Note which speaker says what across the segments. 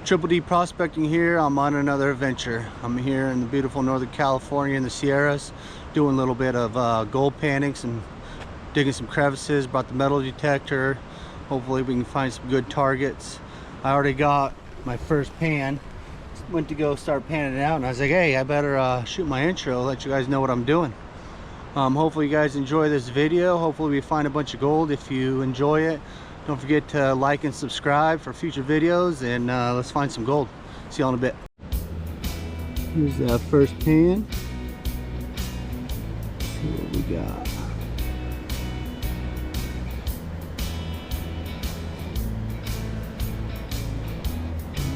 Speaker 1: Triple D Prospecting here. I'm on another adventure. I'm here in the beautiful Northern California in the Sierras, doing a little bit of gold panning, some digging some crevices. Brought the metal detector. Hopefully we can find some good targets. I already got my first pan. Went to go start panning it out, and I was like, hey, I better shoot my intro, let you guys know what I'm doing. Hopefully you guys enjoy this video. Hopefully we find a bunch of gold. If you enjoy it, don't forget to like and subscribe for future videos, and let's find some gold. See you all in a bit. Here's that first pan. Let's see what we got.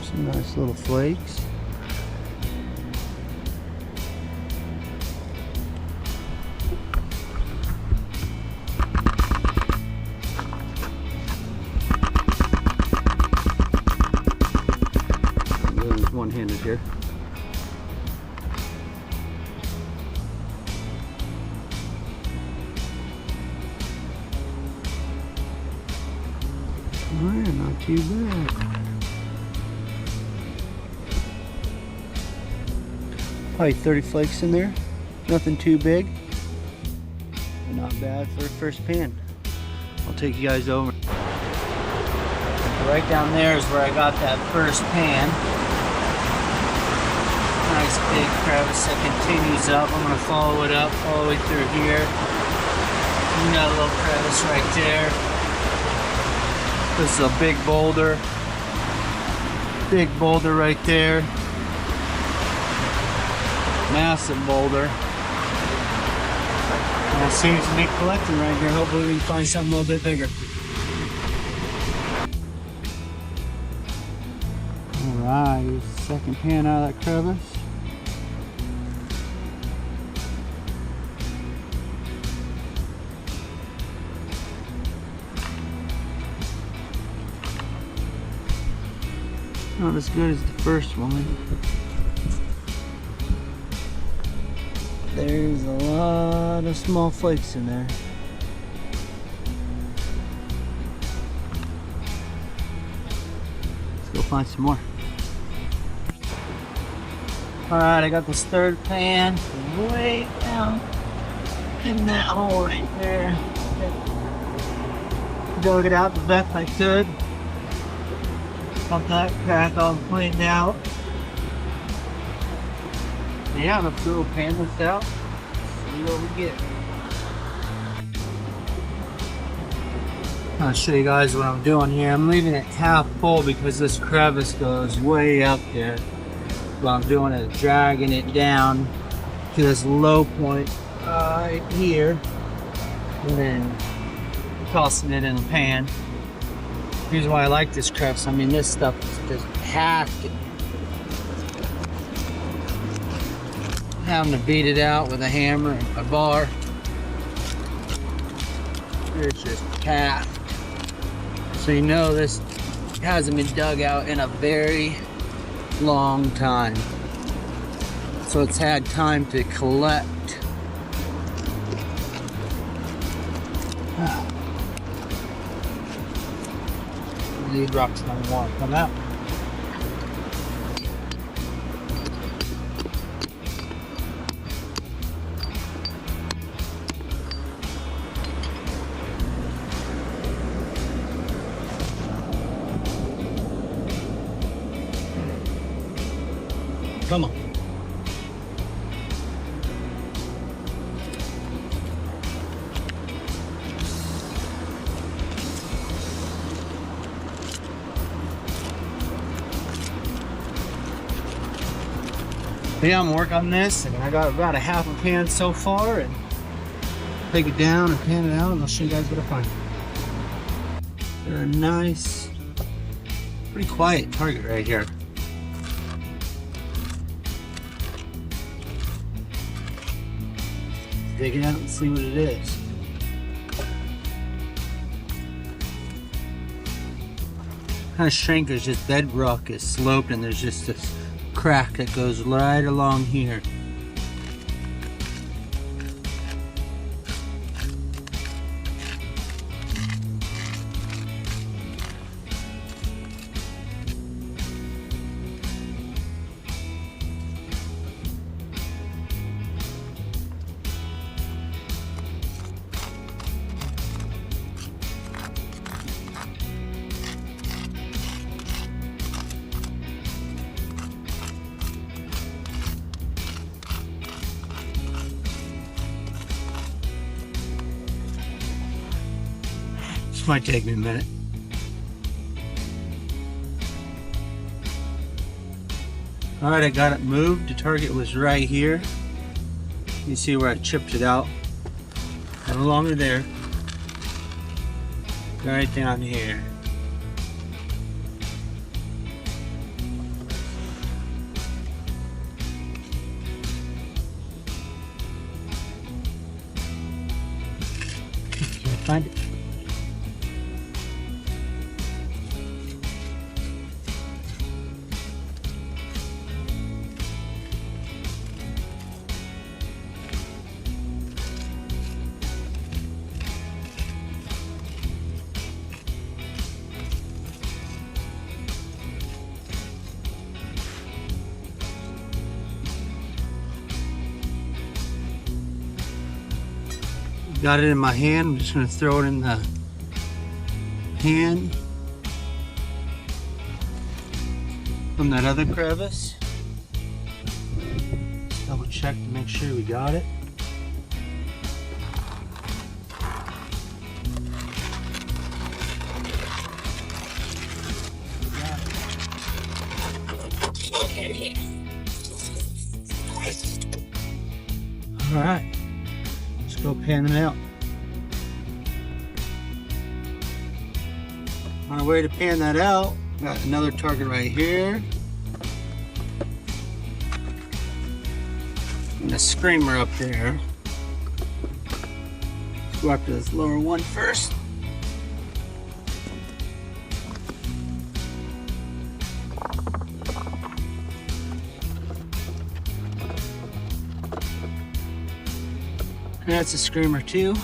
Speaker 1: Some nice little flakes. One-handed here. Alright, not too bad. Probably 30 flakes in there. Nothing too big. But not bad for a first pan. I'll take you guys over. Right down there is where I got that first pan. Nice big crevice that continues up. I'm going to follow it up all the way through here. You got a little crevice right there. This is a big boulder. Big boulder right there. Massive boulder. And it seems to be collecting right here. Hopefully we can find something a little bit bigger. Alright, here's the second pan out of that crevice. Not as good as the first one. There's a lot of small flakes in there. Let's go find some more. Alright, I got this third pan way down in that hole right there. Dug it out the best I could. Got that crack all cleaned out. Yeah, let's go pan this out. See what we get. I'll show you guys what I'm doing here. I'm leaving it half full because this crevice goes way up there. What I'm doing is dragging it down to this low point right here, and then tossing it in the pan. Here's why I like this crevice. I mean, this stuff is just packed. Having to beat it out with a hammer and a bar. It's just packed. So you know this hasn't been dug out in a very long time. So it's had time to collect. These rocks don't want to come out. Come on. Yeah, I'm gonna work on this, and I got about a half a pan so far, and take it down and pan it out, and I'll show you guys what I find. They're a nice, pretty quiet target right here. Dig it out and see what it is. Kind of strange, there's just bedrock is sloped, and there's just this crack that goes right along here. Might take me a minute. Alright, I got it moved. The target was right here. You see where I chipped it out. No longer there. Right down here. Can't find it. Got it in my hand. I'm just going to throw it in the pan from that other crevice. Just double check to make sure we got it. All right. Go panning out. On our way to pan that out, got another target right here. And a screamer up there. Let's go after this lower one first. That's a screamer too.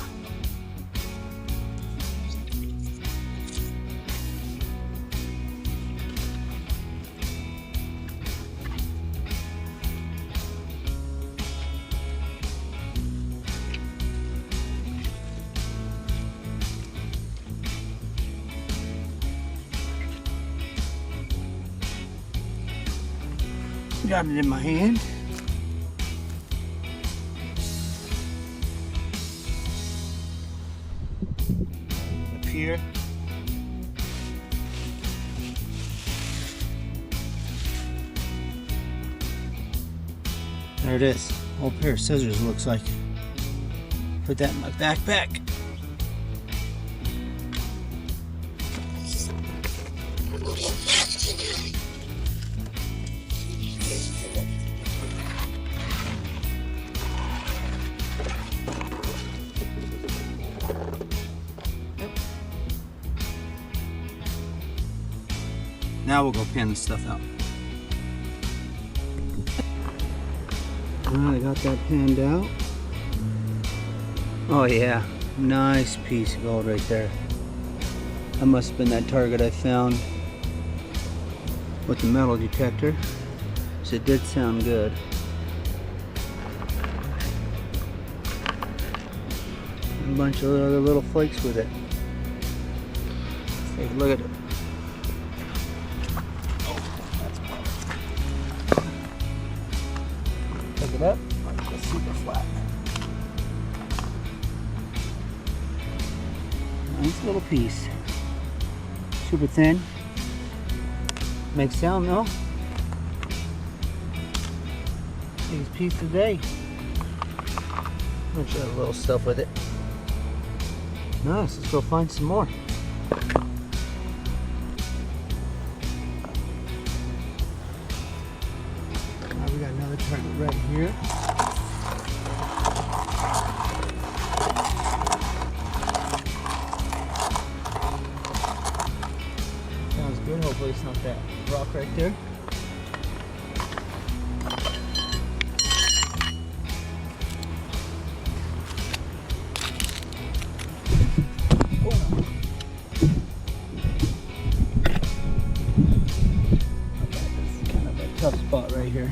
Speaker 1: Got it in my hand. Here. There it is. Old pair of scissors, looks like. Put that in my backpack. Now we'll go pan this stuff out. Alright, I got that panned out. Oh yeah, nice piece of gold right there. That must have been that target I found with the metal detector. So it did sound good. A bunch of other little flakes with it. Let's take a look at it. Pick it up, it's super flat. Nice little piece. Super thin. Makes sound though. Biggest piece today. Bunch of little stuff with it. Nice, let's go find some more. Now we got another target right here. Sounds good, hopefully it's not that rock right there. Tough spot right here.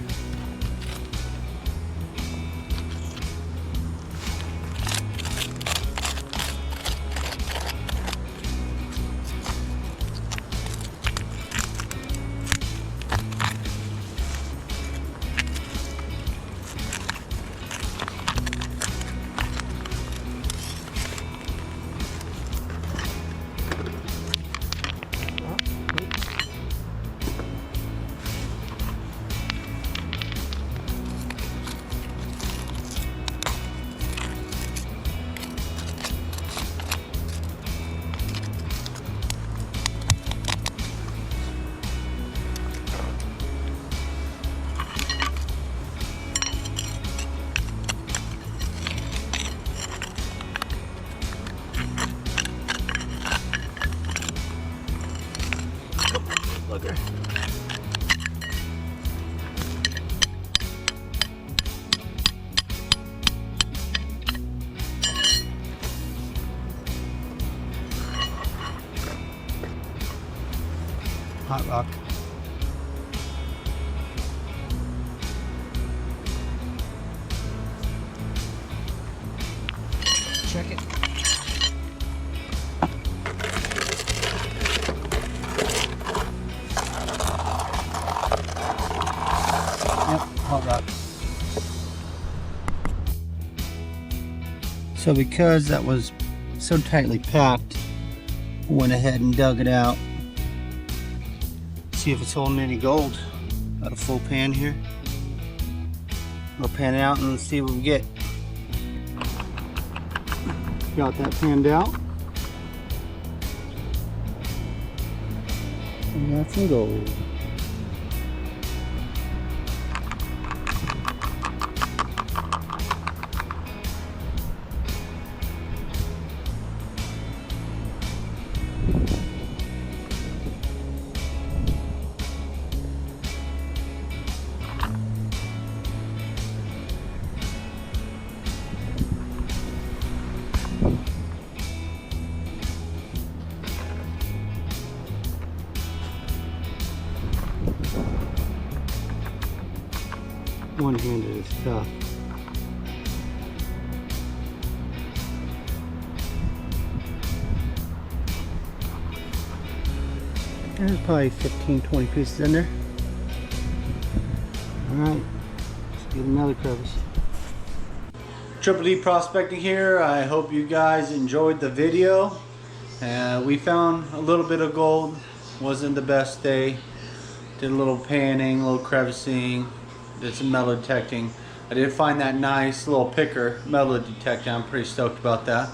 Speaker 1: bugger. Hot rock. Check it. Yep, hot rock. So because that was so tightly packed, I went ahead and dug it out. See if it's holding any gold. Got a full pan here. We'll pan it out and see what we get. Got that panned out. We got some gold. One-handed is tough. There's probably 15-20 pieces in there. Alright, let's get another crevice. Triple D Prospecting here. I hope you guys enjoyed the video. We found a little bit of gold. Wasn't the best day. Did a little panning, a little crevicing. Did some metal detecting. I did find that nice little picker metal detector. I'm pretty stoked about that.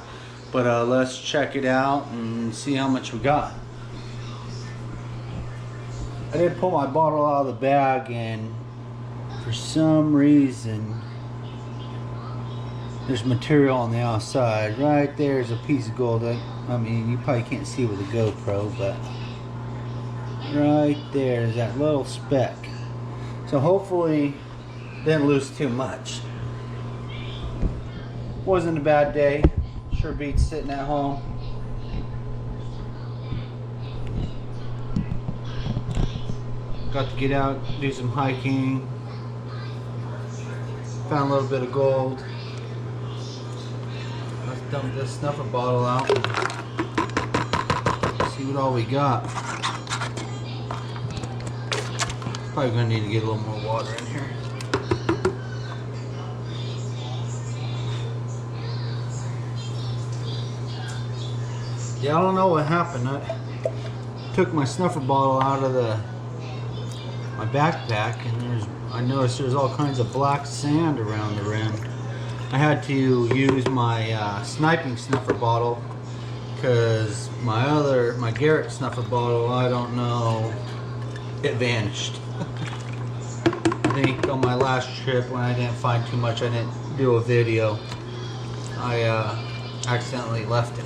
Speaker 1: But let's check it out and see how much we got. I did pull my bottle out of the bag, and for some reason there's material on the outside. Right there's a piece of gold. I mean, you probably can't see with a GoPro, but right there's that little speck. So hopefully didn't lose too much. Wasn't a bad day. Sure beats sitting at home. Got to get out, do some hiking. Found a little bit of gold. Let's dump this snuffer bottle out. See what all we got. Probably gonna need to get a little more water in here. Yeah, I don't know what happened. I took my snuffer bottle out of my backpack, and I noticed there's all kinds of black sand around the rim. I had to use my sniping snuffer bottle because my Garrett snuffer bottle, I don't know, it vanished. I think on my last trip when I didn't find too much, I didn't do a video. I accidentally left it.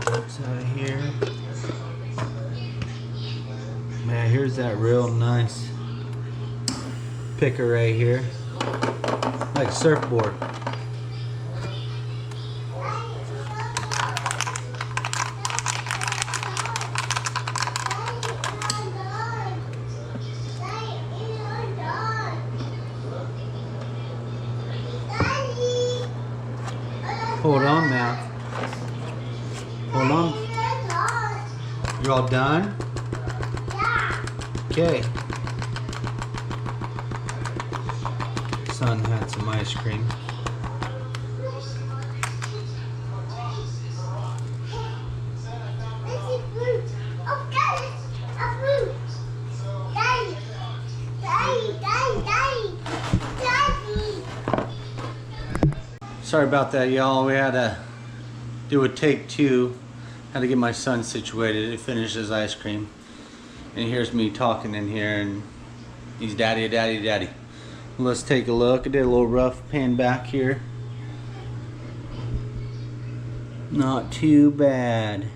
Speaker 1: That's out of here. Man, here's that real nice picker right here. Like a surfboard. Hold on now. Hold on. You're all done? Okay. Son had some ice cream. Sorry about that, y'all. We had to do a take two. Had to get my son situated to finish his ice cream. And he hears me talking in here, and he's daddy, daddy, daddy. Let's take a look. I did a little rough pan back here. Not too bad.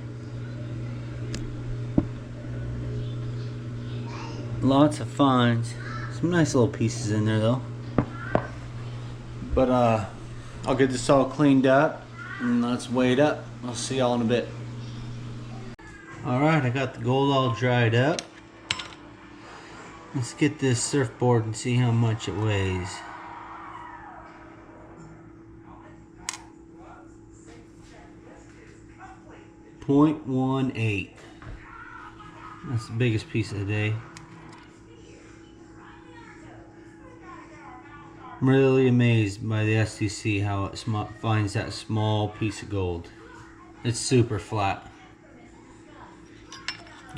Speaker 1: Lots of finds. Some nice little pieces in there though. But I'll get this all cleaned up and let's weigh it up. I'll see y'all in a bit. Alright, I got the gold all dried up. Let's get this surfboard and see how much it weighs. .18. That's the biggest piece of the day. I'm really amazed by the SDC how it finds that small piece of gold. It's super flat.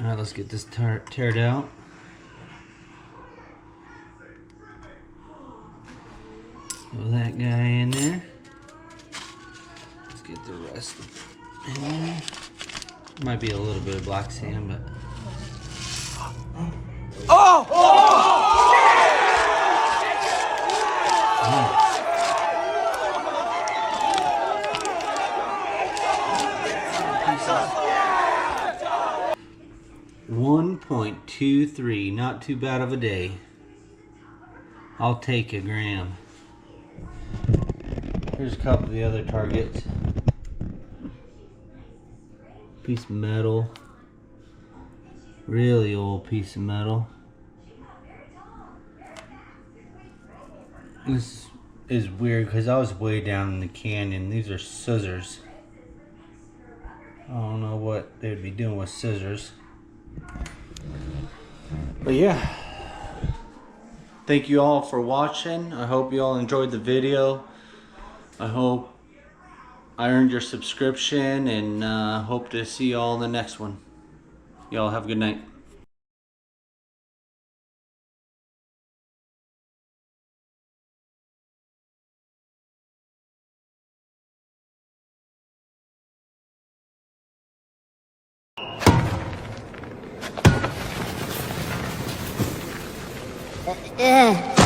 Speaker 1: Alright, let's get this teared out. Throw that guy in there. Let's get the rest in there. Might be a little bit of black sand, but... Oh! Oh! Oh. 1.23, not too bad of a day. I'll take a gram. Here's a couple of the other targets. Piece of metal. Really old piece of metal. This is weird because I was way down in the canyon. These are scissors. I don't know what they'd be doing with scissors. But yeah. Thank you all for watching. I hope you all enjoyed the video. I hope I earned your subscription, and hope to see you all in the next one. Y'all have a good night.
Speaker 2: Yeah.